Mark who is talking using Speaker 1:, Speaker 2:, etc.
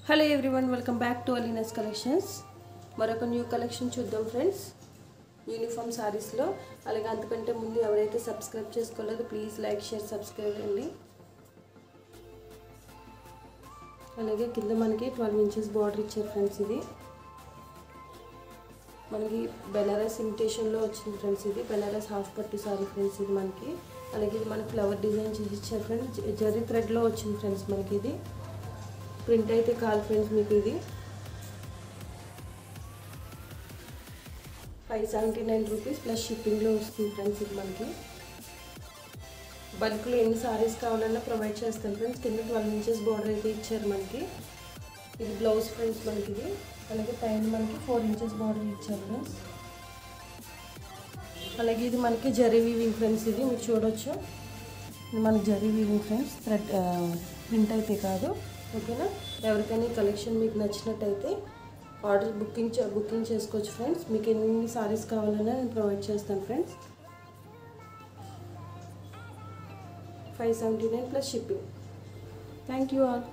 Speaker 1: Hello everyone, welcome back to Aleena's collections. మరొక new collection చూద్దాం friends. Uniform సారీస్లో. అలాగే అంతకంటే ముందు ఎవరైతే సబ్స్క్రైబ్ చేసుకోలేదో ప్లీజ్ లైక్, షేర్, సబ్స్క్రైబ్ అండి. అలాగే కింద మనకి 12 ఇంచెస్ బార్డర్ ఇచ్చారు ఫ్రెండ్స్. ఇది మనకి బెనారస్ ఇమిటేషన్లో వచ్చింది ఫ్రెండ్స్. ఇది బెనారస్ హాఫ్ పట్టు సారీ ఫ్రెండ్స్. ఇది మనకి అలాగే ఇది మనకి ఫ్లవర్ డిజైన్ చేసి ఇచ్చారు ఫ్రెండ్స్. జరీ థ్రెడ్లో వచ్చింది ఫ్రెండ్స్. మనకి ఇది ప్రింట్ అయితే కాల్ ఫ్రెండ్స్. మీకు ఇది 579 రూపీస్ ప్లస్ షిప్పింగ్లో వస్తుంది ఫ్రెండ్స్. ఇది మనకి బల్క్లో ఎన్ని సారీస్ కావాలన్నా ప్రొవైడ్ చేస్తాను ఫ్రెండ్స్. కింద 12 ఇంచెస్ బార్డర్ అయితే ఇచ్చారు మనకి. ఇది బ్లౌజ్ ఫ్రెండ్స్ మనకి. ఇది అలాగే పైన మనకి 4 ఇంచెస్ బార్డర్ ఇచ్చారు ఫ్రెండ్స్. అలాగే ఇది మనకి జరీ వీవింగ్ ఫ్రెండ్స్. ఇది మీరు చూడొచ్చు. ఇది మనకి zari weaving friends. Thread print అయితే కాదు. ఓకేనా. ఎవరికైనా కలెక్షన్ మీకు నచ్చినట్టయితే ఆర్డర్ బుకింగ్ చేసుకోవచ్చు ఫ్రెండ్స్. మీకు ఎన్ని సారీస్ కావాలన్నా నేను ప్రొవైడ్ చేస్తాను friends. 579 plus shipping. Thank you all.